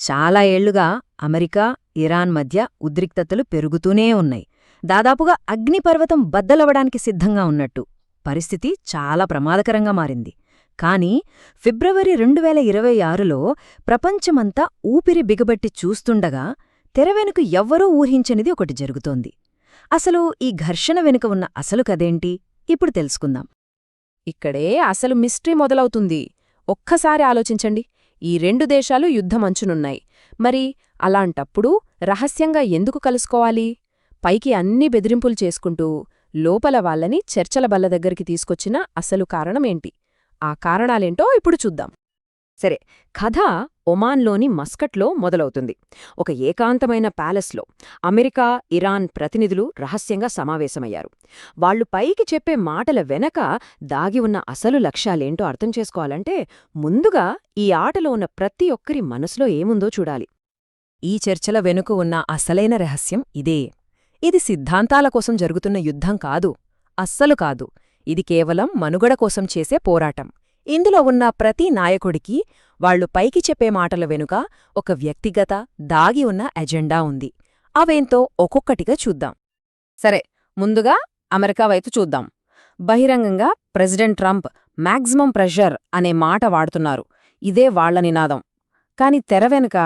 చాలా ఏళ్లుగా America, Iran మధ్య ఉద్రిక్తతలు పెరుగుతూనే ఉన్నాయి. దాదాపుగా అగ్నిపర్వతం బద్దలవడానికి సిద్ధంగా ఉన్నట్టు. పరిస్థితి చాలా ప్రమాదకరంగా మారింది. కాని ఫిబ్రవరి 2026లో ప్రపంచమంతా ఊపిరి బిగబట్టి చూస్తుండగా తెరవెనుక ఎవ్వరూ ఊహించనిది ఒకటి జరుగుతోంది. అసలు ఈ ఘర్షణ వెనుక ఉన్న అసలు కదేంటి? ఇప్పుడు తెలుసుకుందాం. ఇక్కడే అసలు మిస్టరీ మొదలవుతుంది. ఒక్కసారి ఆలోచించండి. ఈ రెండు దేశాలు యుద్ధమంచునున్నాయి. మరి అలాంటప్పుడు రహస్యంగా ఎందుకు కలుసుకోవాలి? పైకి అన్ని బెదిరింపులు చేసుకుంటూ లోపల వాళ్ళని చర్చల బల్ల దగ్గరికి తీసుకొచ్చిన అసలు కారణమేంటి? ఆ కారణాలేంటో ఇప్పుడు చూద్దాం. సరే, కథ ఒమాన్లోని మస్కట్లో మొదలవుతుంది. ఒక ఏకాంతమైన ప్యాలెస్లో అమెరికా, ఇరాన్ ప్రతినిధులు రహస్యంగా సమావేశమయ్యారు. వాళ్లు పైకి చెప్పే మాటల వెనక దాగి ఉన్న అసలు లక్ష్యాలేంటో అర్థం చేసుకోవాలంటే ముందుగా ఈ ఆటలో ఉన్న ప్రతి ఒక్కరి మనసులో ఏముందో చూడాలి. ఈ చర్చల వెనుక ఉన్న అసలైన రహస్యం ఇదే. ఇది సిద్ధాంతాల కోసం జరుగుతున్న యుద్ధం కాదు. అస్సలు కాదు. ఇది కేవలం మనుగడ కోసం చేసే పోరాటం. ఇందులో ఉన్న ప్రతి నాయకుడికి వాళ్లు పైకి చెప్పే మాటల వెనుక ఒక వ్యక్తిగత, దాగి ఉన్న ఎజెండా ఉంది. అవేంతో ఒక్కొక్కటిగా చూద్దాం. సరే, ముందుగా అమెరికా వైపు చూద్దాం. బహిరంగంగా ప్రెసిడెంట్ ట్రంప్ మ్యాక్సిమం ప్రెషర్ అనే మాట వాడుతున్నారు. ఇదే వాళ్ల నినాదం. కాని తెర వెనుక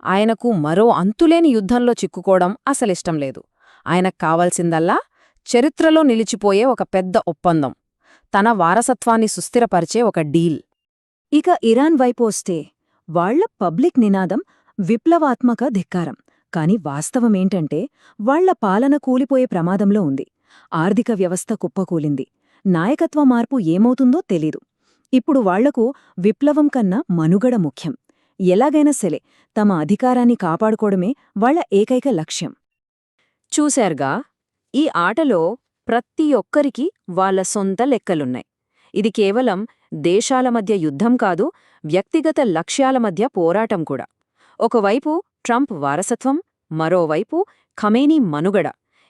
ఆయనకు మరో అంతులేని యుద్ధంలో చిక్కుకోవడం అసలిష్టం లేదు. ఆయనకు కావాల్సిందల్లా చరిత్రలో నిలిచిపోయే ఒక పెద్ద ఒప్పందం, తన వారసత్వాన్ని సుస్థిరపరిచే ఒక డీల్. ఇక ఇరాన్ వైపు వస్తే వాళ్ల పబ్లిక్ నినాదం విప్లవాత్మక ధిక్కారం. కాని వాస్తవమేంటంటే వాళ్ల పాలన కూలిపోయే ప్రమాదంలో ఉంది. ఆర్థిక వ్యవస్థ కుప్పకూలింది. నాయకత్వ మార్పు ఏమవుతుందో తెలీదు. ఇప్పుడు వాళ్లకు విప్లవం కన్నా మనుగడ ముఖ్యం. ఎలాగైనా సరే తమ అధికారాన్ని కాపాడుకోవడమే వాళ్ల ఏకైక లక్ష్యం. చూశారుగా, ఈ ఆటలో ప్రతి ఒక్కరికి వాళ్ళ సొంత లెక్కలున్నాయి. ఇది కేవలం దేశాల మధ్య యుద్ధం కాదు, వ్యక్తిగత లక్ష్యాల మధ్య పోరాటం కూడా. ఒకవైపు ట్రంప్ వారసత్వం, మరోవైపు ఖమేనీ మనుగడ,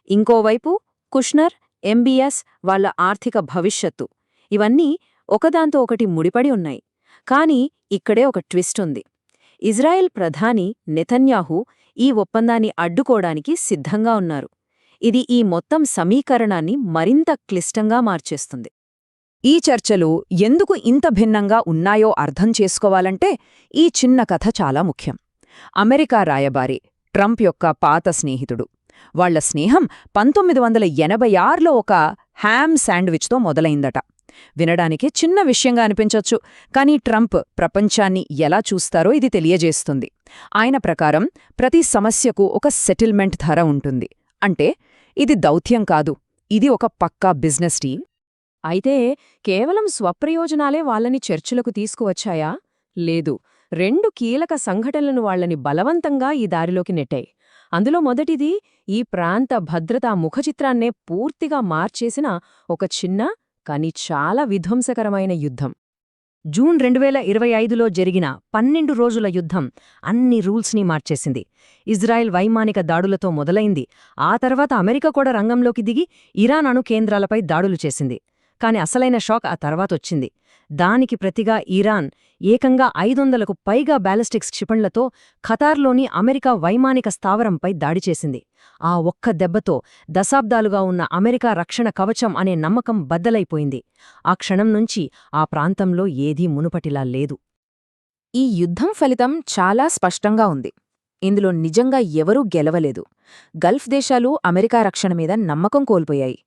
ఇంకోవైపు కుష్నర్, ఎంబీఎస్ వాళ్ళ ఆర్థిక భవిష్యత్తు. ఇవన్నీ ఒకదాంతో ఒకటి ముడిపడి ఉన్నాయి. కాని ఇక్కడే ఒక ట్విస్ట్ ఉంది. ఇజ్రాయెల్ ప్రధాని నెతన్యాహు ఈ ఒప్పందాన్ని అడ్డుకోవడానికి సిద్ధంగా ఉన్నారు. ఇది ఈ మొత్తం సమీకరణాన్ని మరింత క్లిష్టంగా మార్చేస్తుంది. ఈ చర్చలు ఎందుకు ఇంత భిన్నంగా ఉన్నాయో అర్థం చేసుకోవాలంటే ఈ చిన్న కథ చాలా ముఖ్యం. అమెరికా రాయబారి ట్రంప్ యొక్క పాత స్నేహితుడు. వాళ్ల స్నేహం 1986లో ఒక హ్యామ్ శాండ్విచ్తో మొదలైందట. వినడానికి చిన్న విషయంగా అనిపించొచ్చు, కానీ ట్రంప్ ప్రపంచాన్ని ఎలా చూస్తారో ఇది తెలియజేస్తుంది. ఆయన ప్రకారం ప్రతి సమస్యకు ఒక సెటిల్మెంట్ ధర ఉంటుంది. అంటే ఇది దౌత్యం కాదు, ఇది ఒక పక్కా బిజినెస్ డీల్. అయితే కేవలం స్వప్రయోజనాలే వాళ్ళని చర్చలకు తీసుకువచ్చాయా? లేదు. రెండు కీలక సంఘటనలను వాళ్లని బలవంతంగా ఈ దారిలోకి నెట్టాయి. అందులో మొదటిది ఈ ప్రాంత భద్రతా ముఖచిత్రాన్నే పూర్తిగా మార్చేసిన ఒక చిన్న, కాని చాలా విధ్వంసకరమైన యుద్ధం. జూన్ 2025లో జరిగిన 12 రోజుల యుద్ధం అన్ని రూల్స్ని మార్చేసింది. ఇజ్రాయెల్ వైమానిక దాడులతో మొదలైంది. ఆ తర్వాత అమెరికా కూడా రంగంలోకి దిగి ఇరాన్ అణు కేంద్రాలపై దాడులు చేసింది. కాని అసలైన షాక్ ఆ తర్వాతొచ్చింది. దానికి ప్రతిగా ఇరాన్ ఏకంగా 500కు పైగా బ్యాలిస్టిక్స్ క్షిపణులతో ఖతార్లోని అమెరికా వైమానిక స్థావరంపై దాడి చేసింది. ఆ ఒక్క దెబ్బతో దశాబ్దాలుగా ఉన్న అమెరికా రక్షణ కవచం అనే నమ్మకం బద్దలైపోయింది. ఆ క్షణం నుంచి ఆ ప్రాంతంలో ఏదీ మునుపటిలా లేదు. ఈ యుద్ధం ఫలితం చాలా స్పష్టంగా ఉంది. ఇందులో నిజంగా ఎవరూ గెలవలేదు. గల్ఫ్ దేశాలు అమెరికా రక్షణ మీద నమ్మకం కోల్పోయాయి.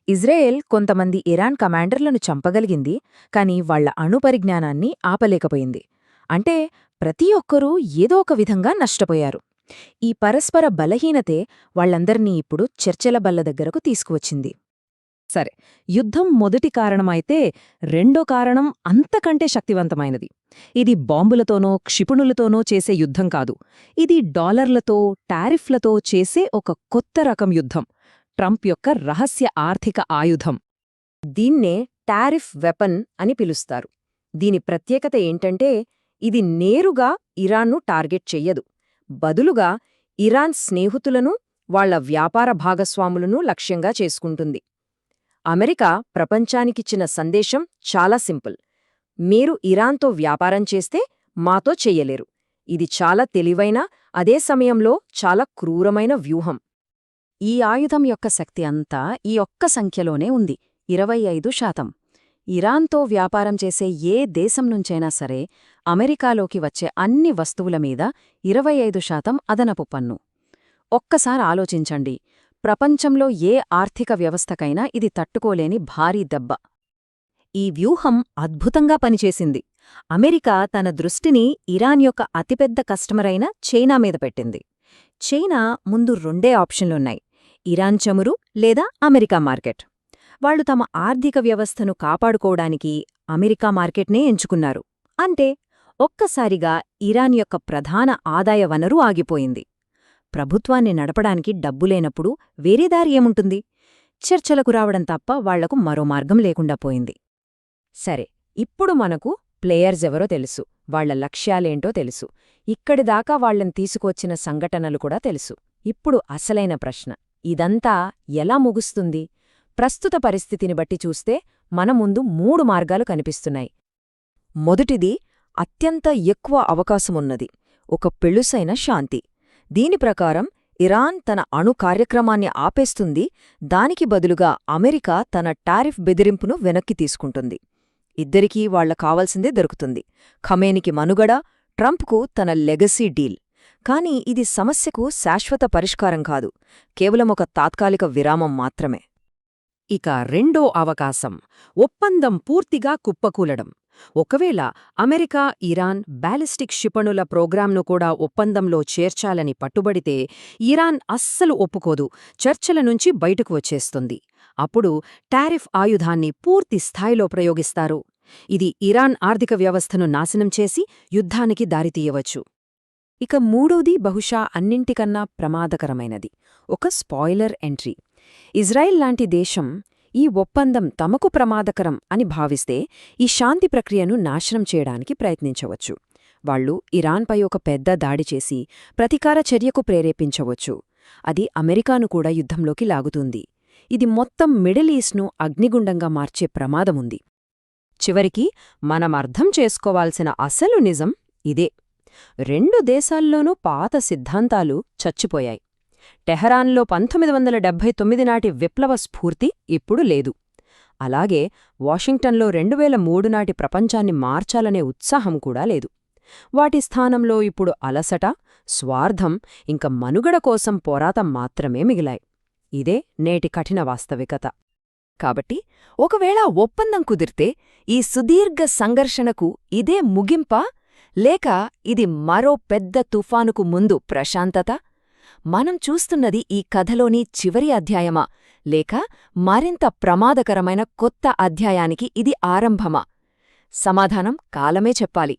ఇజ్రాయెల్ కొంతమంది ఇరాన్ కమాండర్లను చంపగలిగింది, కాని వాళ్ల అణుపరిజ్ఞానాన్ని ఆపలేకపోయింది. అంటే ప్రతి ఒక్కరూ ఏదో ఒక విధంగా నష్టపోయారు. ఈ పరస్పర బలహీనతే వాళ్లందర్నీ ఇప్పుడు చర్చల బల్ల దగ్గరకు తీసుకువచ్చింది. సరే, యుద్ధం మొదటి కారణమైతే రెండో కారణం అంతకంటే శక్తివంతమైనది. ఇది బాంబులతోనో క్షిపణులతోనో చేసే యుద్ధం కాదు. ఇది డాలర్లతో, టారిఫ్లతో చేసే ఒక కొత్త రకం యుద్ధం. ట్రంప్ యొక్క రహస్య ఆర్థిక ఆయుధం. దీన్నే టారిఫ్ వెపన్ అని పిలుస్తారు. దీని ప్రత్యేకత ఏంటంటే ఇది నేరుగా ఇరాన్ను టార్గెట్ చెయ్యదు. బదులుగా ఇరాన్ స్నేహితులను, వాళ్ల వ్యాపార భాగస్వాములను లక్ష్యంగా చేసుకుంటుంది. అమెరికా ప్రపంచానికిచ్చిన సందేశం చాలా సింపుల్. మీరు ఇరాన్తో వ్యాపారం చేస్తే మాతో చెయ్యలేరు. ఇది చాలా తెలివైన, అదే సమయంలో చాలా క్రూరమైన వ్యూహం. ఈ ఆయుధం యొక్క శక్తి అంతా ఈ ఒక్క సంఖ్యలోనే ఉంది, 25%. ఇరాన్తో వ్యాపారం చేసే ఏ దేశం నుంచైనా సరే అమెరికాలోకి వచ్చే అన్ని వస్తువుల మీద 25% అదనపు పన్ను. ఒక్కసారి ఆలోచించండి, ప్రపంచంలో ఏ ఆర్థిక వ్యవస్థకైనా ఇది తట్టుకోలేని భారీ దెబ్బ. ఈ వ్యూహం అద్భుతంగా పనిచేసింది. అమెరికా తన దృష్టిని ఇరాన్ యొక్క అతిపెద్ద కస్టమరైన చైనా మీద పెట్టింది. చైనా ముందు 2 ఆప్షన్లున్నాయి: ఇరాన్ చమురు లేదా అమెరికా మార్కెట్. వాళ్లు తమ ఆర్థిక వ్యవస్థను కాపాడుకోవడానికి అమెరికా మార్కెట్నే ఎంచుకున్నారు. అంటే ఒక్కసారిగా ఇరాన్ యొక్క ప్రధాన ఆదాయ వనరు ఆగిపోయింది. ప్రభుత్వాన్ని నడపడానికి డబ్బులేనప్పుడు వేరే దారి ఏముంటుంది? చర్చలకు రావడం తప్ప వాళ్లకు మరో మార్గం లేకుండా పోయింది. సరే, ఇప్పుడు మనకు ప్లేయర్స్ ఎవరో తెలుసు, వాళ్ల లక్ష్యాలేంటో తెలుసు, ఇక్కడిదాకా వాళ్లను తీసుకొచ్చిన సంఘటనలు కూడా తెలుసు. ఇప్పుడు అసలైన ప్రశ్న, ఇదంతా ఎలా ముగుస్తుంది? ప్రస్తుత పరిస్థితిని బట్టి చూస్తే మన ముందు 3 మార్గాలు కనిపిస్తున్నాయి. మొదటిది, అత్యంత ఎక్కువ అవకాశమున్నది, ఒక పెళుసైన శాంతి. దీని ప్రకారం ఇరాన్ తన అణు కార్యక్రమాన్ని ఆపేస్తుంది, దానికి బదులుగా అమెరికా తన టారిఫ్ బెదిరింపును వెనక్కి తీసుకుంటుంది. ఇద్దరికీ వాళ్ల కావాల్సిందే దొరుకుతుంది: ఖమేనికి మనుగడ, ట్రంప్కు తన లెగసీ డీల్. కాని ఇది సమస్యకు శాశ్వత పరిష్కారం కాదు, కేవలం ఒక తాత్కాలిక విరామం మాత్రమే. ఇక రెండో అవకాశం, ఒప్పందం పూర్తిగా కుప్పకూలడం. ఒకవేళ అమెరికా ఇరాన్ బ్యాలిస్టిక్ క్షిపణుల ప్రోగ్రాంను కూడా ఒప్పందంలో చేర్చాలని పట్టుబడితే ఇరాన్ అస్సలు ఒప్పుకోదు, చర్చల నుంచి బయటకు వచ్చేస్తుంది. అప్పుడు టారిఫ్ ఆయుధాన్ని పూర్తి స్థాయిలో ప్రయోగిస్తారు. ఇది ఇరాన్ ఆర్థిక వ్యవస్థను నాశనం చేసి యుద్ధానికి దారితీయవచ్చు. ఇక మూడోది బహుశా అన్నింటికన్నా ప్రమాదకరమైనది, ఒక స్పాయిలర్ ఎంట్రీ. ఇజ్రాయెల్ లాంటి దేశం ఈ ఒప్పందం తమకు ప్రమాదకరం అని భావిస్తే ఈ శాంతి ప్రక్రియను నాశనం చేయడానికి ప్రయత్నించవచ్చు. వాళ్లు ఇరాన్పై ఒక పెద్ద దాడి చేసి ప్రతీకార చర్యకు ప్రేరేపించవచ్చు. అది అమెరికాను కూడా యుద్ధంలోకి లాగుతుంది. ఇది మొత్తం మిడిల్ ఈస్ట్ను అగ్నిగుండంగా మార్చే ప్రమాదముంది. చివరికి మనం అర్థం చేసుకోవాల్సిన అసలు నిజం ఇదే: 2 దేశాల్లోనూ పాత సిద్ధాంతాలు చచ్చిపోయాయి. టెహరాన్లో 1979 నాటి విప్లవ స్ఫూర్తి ఇప్పుడు లేదు. అలాగే వాషింగ్టన్లో 2003 నాటి ప్రపంచాన్ని మార్చాలనే ఉత్సాహం కూడా లేదు. వాటి స్థానంలో ఇప్పుడు అలసట, స్వార్థం, ఇంక మనుగడ కోసం పోరాటం మాత్రమే మిగిలాయి. ఇదే నేటి కఠిన వాస్తవికత. కాబట్టి ఒకవేళ ఒప్పందం కుదిరితే ఈ సుదీర్ఘ సంఘర్షణకు ఇదే ముగింపా, లేక ఇది మరో పెద్ద తుఫానుకు ముందు ప్రశాంతత? మనం చూస్తున్నది ఈ కథలోని చివరి అధ్యాయమా, లేక మరింత ప్రమాదకరమైన కొత్త అధ్యాయానికి ఇది ఆరంభమా? సమాధానం కాలమే చెప్పాలి.